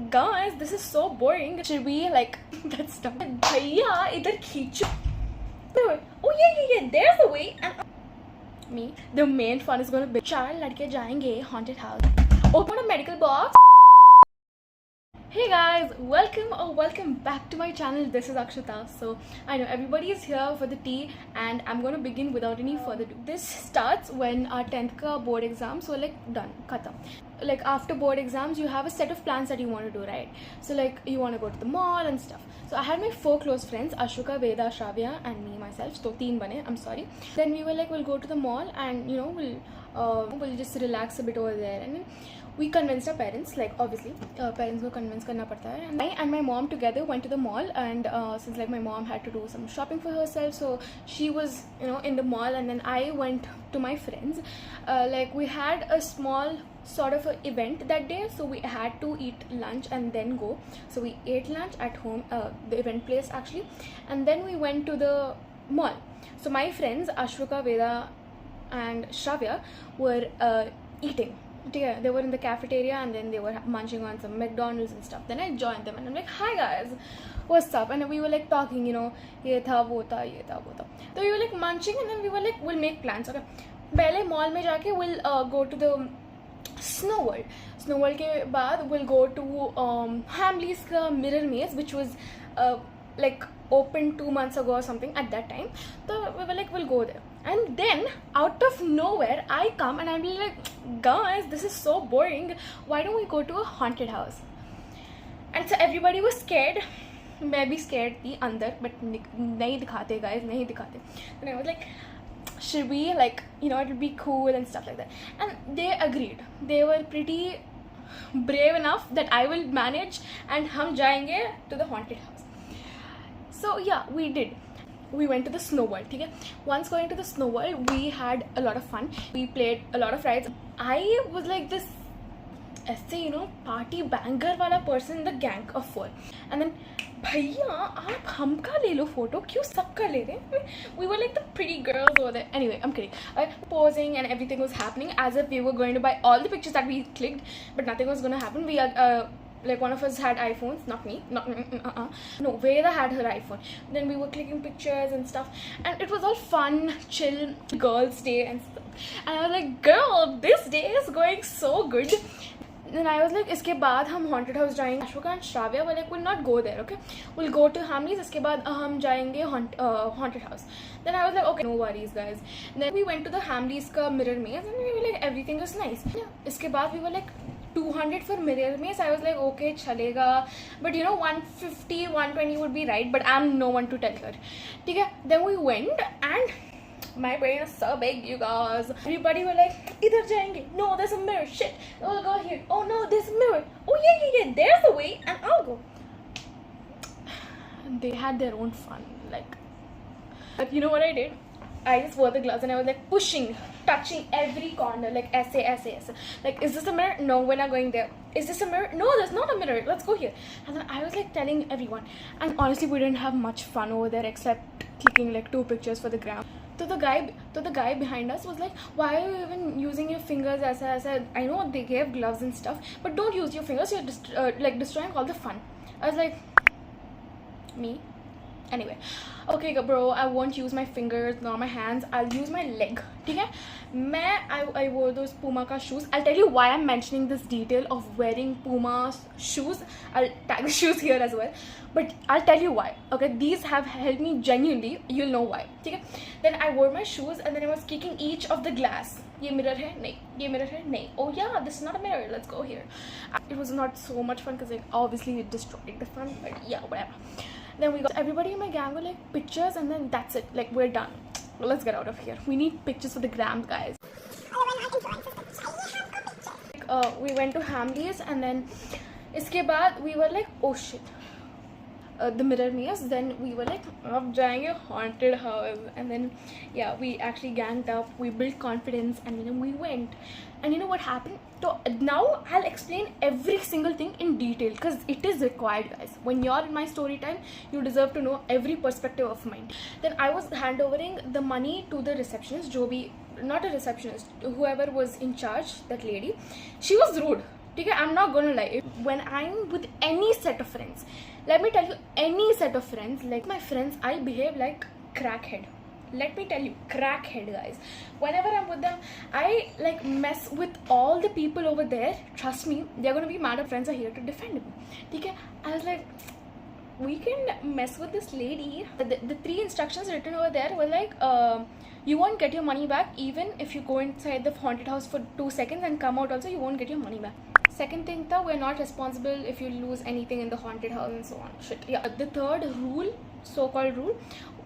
Guys, this is so boring. Should we like let's stop? Bhaiya, idhar khicho. Oh yeah. There's the way. And me, the main fun is gonna be 4 ladke jayenge haunted house. Open a medical box. Hey guys, welcome back to my channel. This is Akshita. So I know everybody is here for the tea and I'm going to begin without any further ado. This starts when our 10th ka board exams were like done, khatam. Like after board exams you have a set of plans that you want to do, right? So like you want to go to the mall and stuff. So I had my 4 close friends, Ashoka, Veda, Shravya and me myself. So 3 bane, I'm sorry. Then we were like, we'll go to the mall and you know we'll just relax a bit over there. And then we convinced our parents, like obviously parents ko convince karna padta hai, and I and my mom together went to the mall. And since like my mom had to do some shopping for herself, so she was in the mall, and then I went to my friends. Like we had a small sort of a event that day, so we had to eat lunch and then go. So we ate lunch at home, the event place actually, and then we went to the mall. So my friends Ashwika, Veda and Shravya were eating. Yeah, they were in the cafeteria and then they were munching on some McDonald's and stuff. Then I joined them and I'm like, hi guys, what's up? And we were like talking, ye tha wo tha. So we were like munching and then we were like, we'll make plans. Okay, pehle mall mein jaake we'll go to the Snow World. Snow World ke baad we'll go to Hamleys ka mirror maze, which was like opened 2 months ago or something at that time. So we were like, we'll go there. And then out of nowhere I come and I'm like, guys, this is so boring, why don't we go to a haunted house? And so everybody was scared. मैं भी scared थी अंदर, but नहीं दिखाते guys, नहीं दिखाते. And I was like, should we, like, it would be cool and stuff like that. And they agreed. They were pretty brave enough that I will manage and हम जाएंगे to the haunted house. So yeah, we did. We went to the Snow World. Okay? Once going to the Snow World, we had a lot of fun. We played a lot of rides. I was like this party banger wala person in the gang of 4. And then, bhaiya, aap humka le lo photo, kyun sabka le rahe? We were like the pretty girls over there. Anyway, I'm kidding. Posing and everything was happening as if we were going to buy all the pictures that we clicked, but nothing was going to happen. We like one of us had iPhones, not me, no, Veda had her iPhone. Then we were clicking pictures and stuff, and it was all fun, chill, girls' day and stuff. And I was like, girl, this day is going so good. Then I was like, iske baad hum haunted house jayenge. Ashwaka and Shravya were like, we'll not go there, okay? We'll go to Hamleys, iske baad hum jayenge haunted house. Then I was like, okay, no worries guys. Then we went to the Hamleys ka mirror maze and we were like, everything was nice. Yeah. Iske baad we were like, 200 for mirror maze. I was like, okay, chalega, but 150 120 would be right, but I'm no one to tell her. Okay? Then we went and my brain is so big, you guys. Everybody were like, idhar jayenge, no, there's a mirror, shit, we'll go here, oh no, there's a mirror, oh yeah, there's the way, and I'll go. They had their own fun, like, but you know what I did? I just wore the gloves and I was like pushing, touching every corner, like essay. Like, is this a mirror? No, we're not going there. Is this a mirror? No, there's not a mirror. Let's go here. And then I was like telling everyone. And honestly, we didn't have much fun over there except clicking like 2 pictures for the gram. So the guy behind us was like, why are you even using your fingers? As I said, I know they gave gloves and stuff, but don't use your fingers. You're like destroying all the fun. I was like, me? Anyway, okay bro, I won't use my fingers nor my hands, I'll use my leg. Okay? I wore those Puma ka shoes. I'll tell you why I'm mentioning this detail of wearing Puma shoes. I'll tag the shoes here as well, but I'll tell you why. Okay, these have helped me genuinely. You'll know why. Okay? Then I wore my shoes and then I was kicking each of the glass. Ye mirror hai? Nahi. Ye mirror hai? Nahi. Oh yeah, this is not a mirror, let's go here. It was not so much fun because like obviously it destroyed the fun, but yeah, whatever. Then we got everybody in my gang were like, pictures, and then that's it, like we're done. Well, let's get out of here. We need pictures for the gram, guys. We went to Hamleys and then iske baad we were like, oh shit, the mirror maze. Then we were like, ab jayenge haunted house. And then yeah, we actually ganged up, we built confidence, and we went. And you know what happened? So now I'll explain every single thing in detail because it is required, guys. When you're in my story time, you deserve to know every perspective of mine. Then I was handovering the money to the receptionist, not a receptionist, whoever was in charge, that lady. She was rude. Okay, I'm not gonna lie. When I'm with any set of friends, let me tell you, any set of friends, like my friends, I behave like crackhead. Let me tell you, crackhead, guys. Whenever I'm with them, I like mess with all the people over there. Trust me, they're gonna be mad at friends are here to defend me. Okay, I was like, we can mess with this lady. The 3 instructions written over there were like, you won't get your money back even if you go inside the haunted house for 2 seconds and come out also, you won't get your money back. Second thing, we're not responsible if you lose anything in the haunted house and so on. Shit. Yeah. The third rule, so-called rule,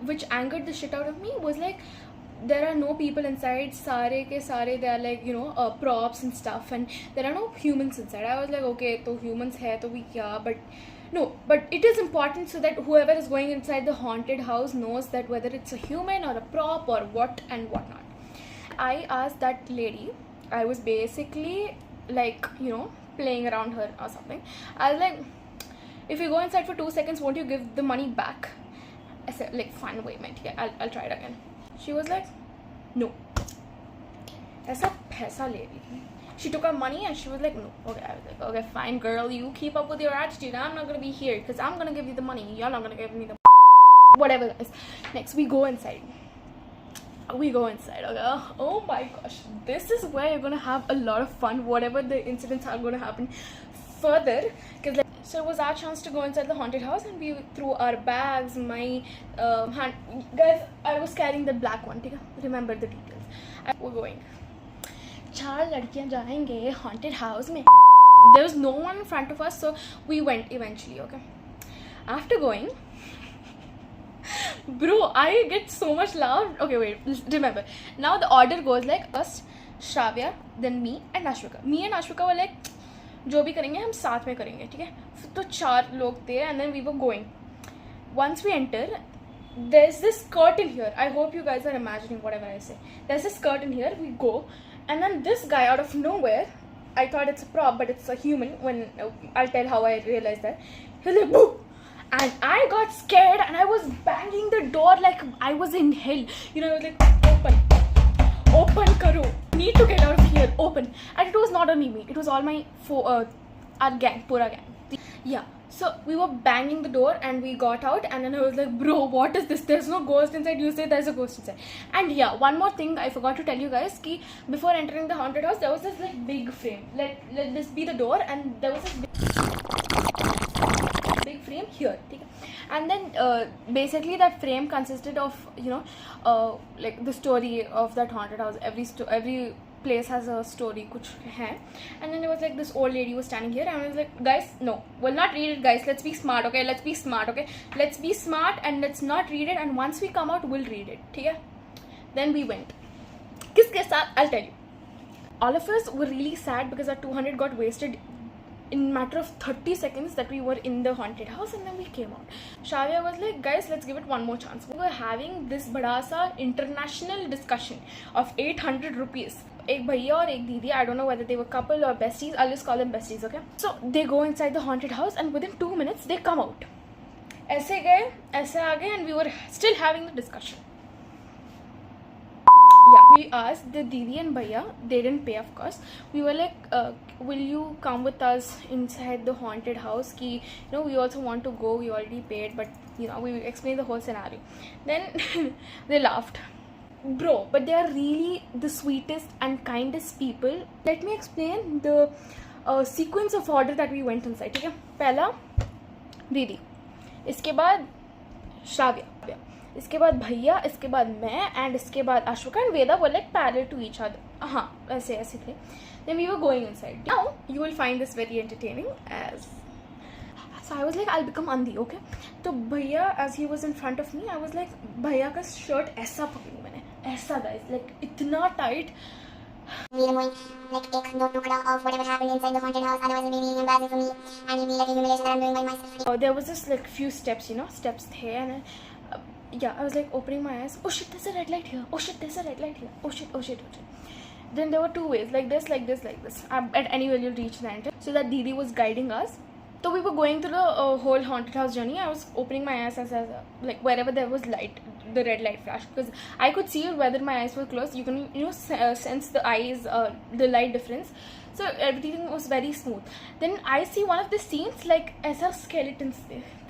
which angered the shit out of me, was like, there are no people inside. Sare ke sare, they are like, you know, props and stuff, and there are no humans inside. I was like, okay, so humans hai to we kya, but no, but it is important so that whoever is going inside the haunted house knows that whether it's a human or a prop or what and whatnot. I asked that lady, I was basically like, you know, playing around her or something. I was like, if you go inside for 2 seconds, won't you give the money back? I said, like, fine, wait a minute, yeah, I'll try it again. She was like, no. Aisa paisa le li. She took her money and she was like, no. Okay, I was like, okay, fine, girl, you keep up with your attitude. I'm not gonna be here because I'm gonna give you the money. You're not gonna give me the whatever, guys. Next, we go inside. Okay? Oh my gosh, this is where you're gonna have a lot of fun, whatever the incidents are gonna happen further, because like, so it was our chance to go inside the haunted house, and we threw our bags. My hand, guys, I was carrying the black one. Okay? Remember the details. We're going. 4 लड़कियां जाएंगे haunted house में. There was no one in front of us, so we went eventually. Okay, after going, bro, I get so much love. Okay, wait, remember, now the order goes like us, Shravya, then me and Ashwika. Me and Ashwika were like, जो भी करेंगे हम साथ में करेंगे, ठीक है? तो 4 लोग थे, and then we were going. Once we enter, there's this curtain here. I hope you guys are imagining whatever I say. There's this curtain here. We go, and then this guy out of nowhere, I thought it's a prop, but it's a human. When I'll tell how I realized that. He's like, boo! And I got scared, and I was banging the door like I was in hell. You know, I was like, open karo. Need to get out of here, open. And it was not only me, it was all my our gang, pura gang. Yeah, so we were banging the door and we got out, and then I was like, bro, what is this? There's no ghost inside. You say there's a ghost inside. And yeah, one more thing I forgot to tell you guys, ki before entering the haunted house, there was this like big frame. Let this be the door, and there was this big frame here. And then basically that frame consisted of, you know, like the story of that haunted house. Every place has a story, kuch hai. And then there was like this old lady was standing here, and I was like, guys, no, we'll not read it, guys. Let's be smart, okay? Let's be smart, okay? Let's be smart and let's not read it. And once we come out, we'll read it. Okay? Then we went. Kiske saath? I'll tell you. All of us were really sad because our 200 got wasted in matter of 30 seconds that we were in the haunted house, and then we came out. Shavya was like, guys, let's give it one more chance. We were having this bada sa international discussion of 800 rupees. Ek bhaiya or ek didi, I don't know whether they were couple or besties. I'll just call them besties, okay? So they go inside the haunted house, and within 2 minutes they come out. Aise gaye, aise aage, and we were still having the discussion. Yeah, we asked the didi and bhaiya. They didn't pay, of course. We were like, will you come with us inside the haunted house? Ki, you know, we also want to go. We already paid, but you know, we explained the whole scenario. Then they laughed. Bro, but they are really the sweetest and kindest people. Let me explain the sequence of order that we went inside. Okay? Pehla, didi. इसके बाद श्राव्या, इसके बाद भैया, इसके बाद मैं, and इसके बाद Ashwika and Veda were like parallel to each other. हाँ, ऐसे थे. Then we were going inside. Now you will find this very entertaining as. So I was like, I'll become Andhi, okay? So भैया, as he was in front of me, I was like, भैया का shirt ऐसा पकड़ी मैंने, ऐसा guys, like इतना tight. Like एक दो टुकड़ा of whatever happened inside the haunted house. Otherwise, it may be embarrassing for me, and it may be like a humiliation that I'm doing by myself. There was just like few steps, you know, steps here, and then, yeah, I was like opening my eyes. Oh shit, there's a red light here. Oh shit, there's a red light here. Oh shit, oh shit, oh shit. Then there were 2 ways, like this, like this, like this. At anywhere you'll reach the end. So that Didi was guiding us. So we were going through the whole haunted house journey. I was opening my eyes as like wherever there was light, the red light flash, because I could see whether my eyes were closed. You can, you know, sense the eyes, the light difference. so everything was very smooth. Then I see one of the scenes like as a skeletons,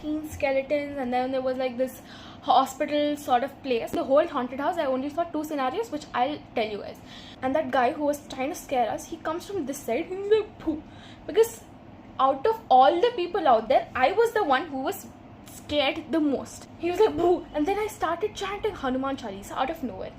and then there was like this hospital sort of place. The whole haunted house, I only saw 2 scenarios, which I'll tell you guys. And that guy who was trying to scare us, he comes from this side. He's like, pooh, because out of all the people out there, I was the one who was scared the most. He was like, boo. And then I started chanting Hanuman Chalisa out of nowhere.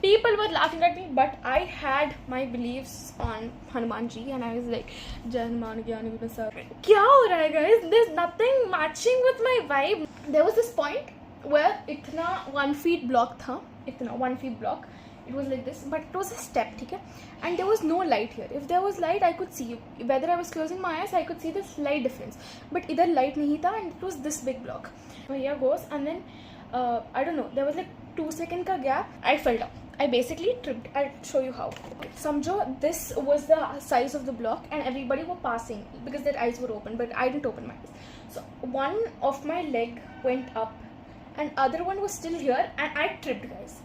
People were laughing at me, but I had my beliefs on Hanumanji, and I was like, Janman Gyani Vinasa. Kya ho raha hai, guys? There's nothing matching with my vibe. There was this point where itna 1 feet block tha. Itna 1 feet block. It was like this, but it was a step, okay? And there was no light here. If there was light, I could see. Whether I was closing my eyes, I could see the slight difference. But either light nahi tha, and it was this big block. So here goes, and then I don't know. There was like 2-second ka gap. I fell down. I basically tripped. I'll show you how. Okay. Samjho, this was the size of the block, and everybody were passing because their eyes were open, but I didn't open my eyes. So one of my leg went up, and other one was still here, and I tripped, guys.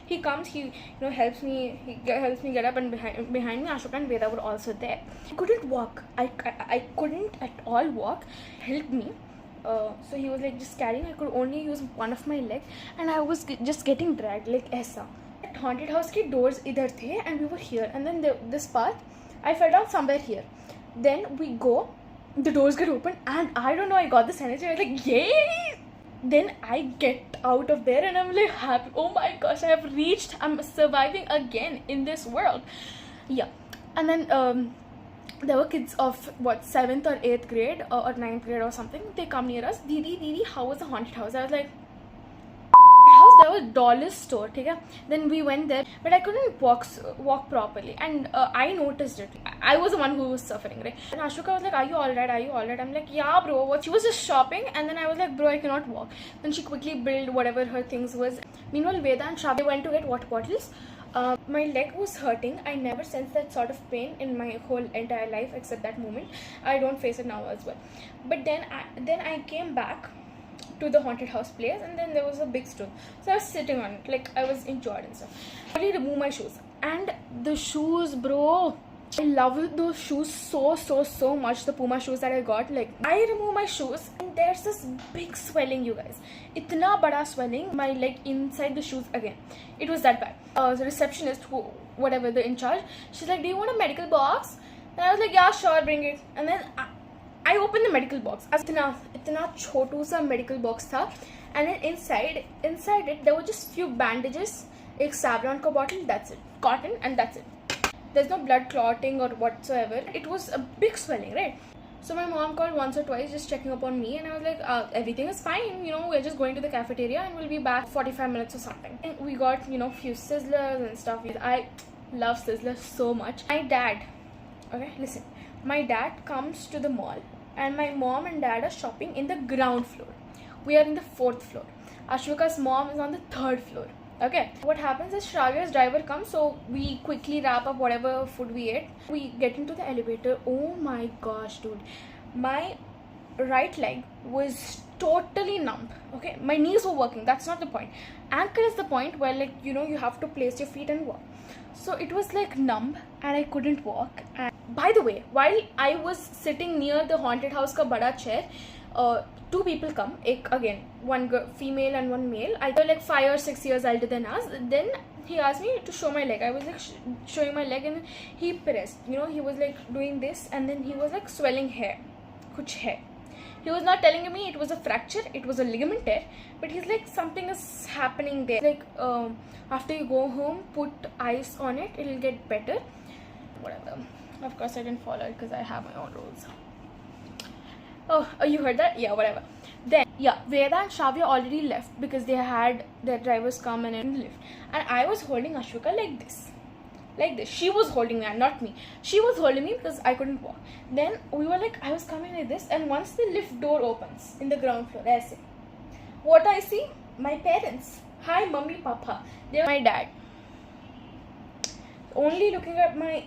He comes, he helps me get up, and behind me Ashoka and Veda were also there. I couldn't walk. I couldn't at all walk. Help me. So he was like just carrying. I could only use one of my leg, and I was just getting dragged like aisa. At haunted house ke doors idhar the, and we were here, and then this path, I fell down somewhere here. Then we go, the doors get open, and I don't know, I got this energy. I was like, yay! Then I get out of there, and I'm like happy. Oh my gosh, I have reached. I'm surviving again in this world. Yeah. And then there were kids of what 7th or 8th grade or 9th grade or something. They come near us. Didi, how was the haunted house? I was like, house. There was doll's store, okay? Then we went there, but I couldn't walk properly, and I noticed it. I was the one who was suffering, right? And Ashoka was like, are you alright? Are you alright? I'm like, yeah, bro. What? She was just shopping, and then I was like, bro, I cannot walk. Then she quickly built whatever her things was. Meanwhile, Veda and Shravi went to get water bottles. My leg was hurting. I never sensed that sort of pain in my whole entire life except that moment. I don't face it now as well. But then I came back to the haunted house place, and then there was a big stool, so I was sitting on it like I was enjoyed and stuff. I really removed my shoes, and the shoes, bro, I love those shoes so much. The Puma shoes that I got, like I remove my shoes and there's this big swelling, you guys. Itna bada swelling, my leg inside the shoes again. It was that bad. The receptionist, whatever, the in charge, she's like, do you want a medical box? And I was like, yeah, sure, bring it. And then I opened the medical box. Itna chotu sa medical box tha. And then inside it, there were just few bandages, ek Savlon ka bottle, that's it. Cotton, and that's it. There's no blood clotting or whatsoever. It was a big swelling, right? So my mom called once or twice just checking up on me, and I was like, everything is fine, we're just going to the cafeteria and we'll be back 45 minutes or something. And we got, few sizzlers and stuff. I love sizzlers so much. My dad, okay, listen. My dad comes to the mall and my mom and dad are shopping in the ground floor. We are in the 4th floor. Ashwika's mom is on the 3rd floor. Okay, what happens is Shravia's driver comes, so we quickly wrap up whatever food we ate. We get into the elevator. Oh my gosh, dude. My right leg was totally numb. Okay, my knees were working. That's not the point. Ankle is the point where, like, you have to place your feet and walk. So it was like numb and I couldn't walk. And by the way, while I was sitting near the haunted house ka bada chair, 2 people come, again, one girl, female and one male, either like 5 or 6 years older than us. Then he asked me to show my leg. I was like showing my leg, and he pressed, he was like doing this, and then he was like swelling hair, kuch hair. He was not telling me it was a fracture, it was a ligament tear, but he's like, something is happening there. Like, after you go home, put ice on it, it'll get better. Whatever. Of course, I didn't follow it because I have my own rules. Oh, you heard that? Yeah, whatever. Then, yeah, Veda and Shravya already left because they had their drivers come and lift. And I was holding Ashwika like this. Like this. She was holding me and not me. She was holding me because I couldn't walk. Then we were like, I was coming like this, and once the lift door opens in the ground floor, I say, what I see? My parents. Hi, mummy, papa. They're my dad. Only looking at my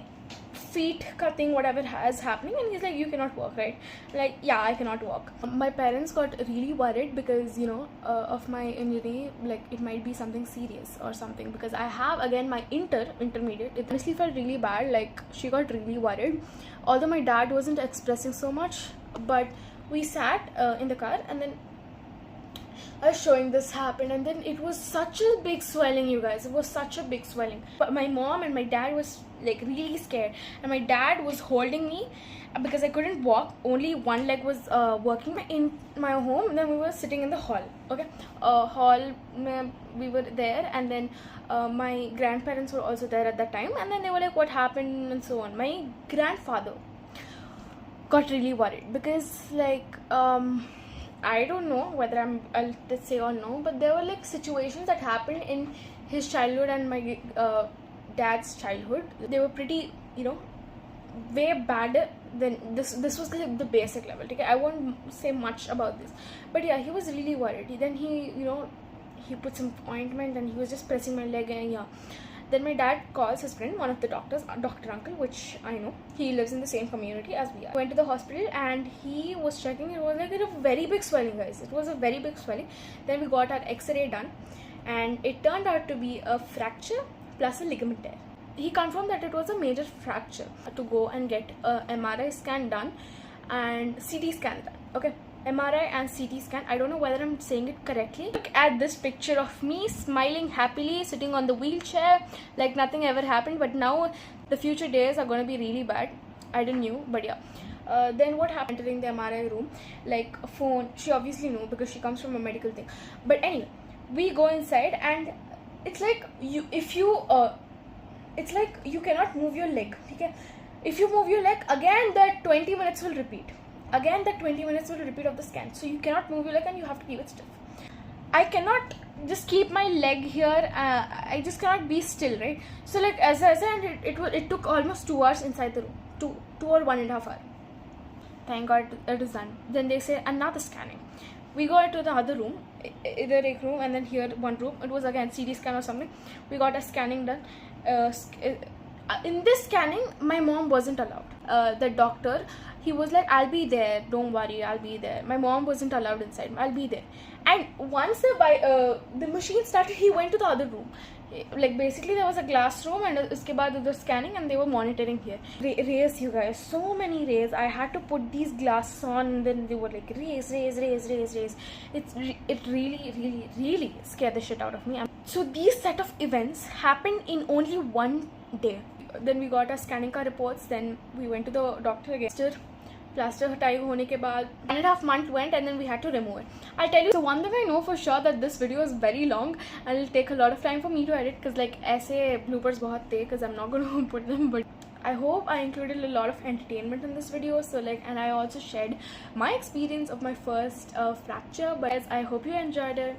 feet cutting, whatever is happening, and he's like, you cannot walk, right? Like, yeah, I cannot walk. My parents got really worried because, you know, of my injury, like it might be something serious or something, because I have again my intermediate. It honestly felt really bad. Like, she got really worried, although my dad wasn't expressing so much. But we sat in the car, and then I was showing this happened, and then it was such a big swelling, you guys. It was such a big swelling. But my mom and my dad was like really scared, and my dad was holding me because I couldn't walk. Only one leg was working in my home. Then we were sitting in the hall. Okay, hall. We were there, and then my grandparents were also there at that time. And then they were like, "What happened?" and so on. My grandfather got really worried because, like, I don't know whether I'll just say or no, but there were like situations that happened in his childhood and my dad's childhood. They were pretty, you know, way better than this. This was like the basic level. Okay, I won't say much about this, but yeah, he was really worried. Then he, you know, he put some ointment and he was just pressing my leg, and yeah. Then my dad calls his friend, one of the doctors, Dr. Uncle, which I know. He lives in the same community as we are. Went to the hospital and he was checking. It was like a very big swelling, guys. It was a very big swelling. Then we got our X-ray done, and it turned out to be a fracture plus a ligament tear. He confirmed that it was a major fracture. To go and get a MRI scan done and CT scan done. Okay. MRI and CT scan. I don't know whether I'm saying it correctly. Look at this picture of me smiling happily, sitting on the wheelchair like nothing ever happened. But now the future days are going to be really bad. I didn't know, but yeah. Then what happened during the MRI room? Like a phone. She obviously knew because she comes from a medical thing. But anyway, we go inside and it's like it's like you cannot move your leg. Okay? If you move your leg again, that 20 minutes will repeat. Again, that 20 minutes will repeat of the scan. So you cannot move your leg and you have to keep it stiff. I cannot just keep my leg here. I just cannot be still, right? So like as I said, it took almost 2 hours inside the room. 2 or 1.5 hours. Thank God it is done. Then they say another scanning. We go into the other room, either a room, and then here one room. It was again CT scan or something. We got a scanning done. In this scanning, my mom wasn't allowed. The doctor, he was like, I'll be there, don't worry, I'll be there. My mom wasn't allowed inside, I'll be there. And once the machine started, he went to the other room. Like basically there was a glass room, and uske baad they were scanning and they were monitoring here. Rays, you guys, so many rays. I had to put these glasses on, and then they were like rays. It really scared the shit out of me. So these set of events happened in only one day. Then we got our scanning car reports. Then we went to the doctor again. Plaster हटाई होने के बाद 1.5 months went, and then we had to remove it. I'll tell you. So one thing I know for sure, that this video is very long and it'll take a lot of time for me to edit, because like ऐसे bloopers बहुत थे, because I'm not going to put them. But I hope I included a lot of entertainment in this video. So like, and I also shared my experience of my first fracture. But I hope you enjoyed it.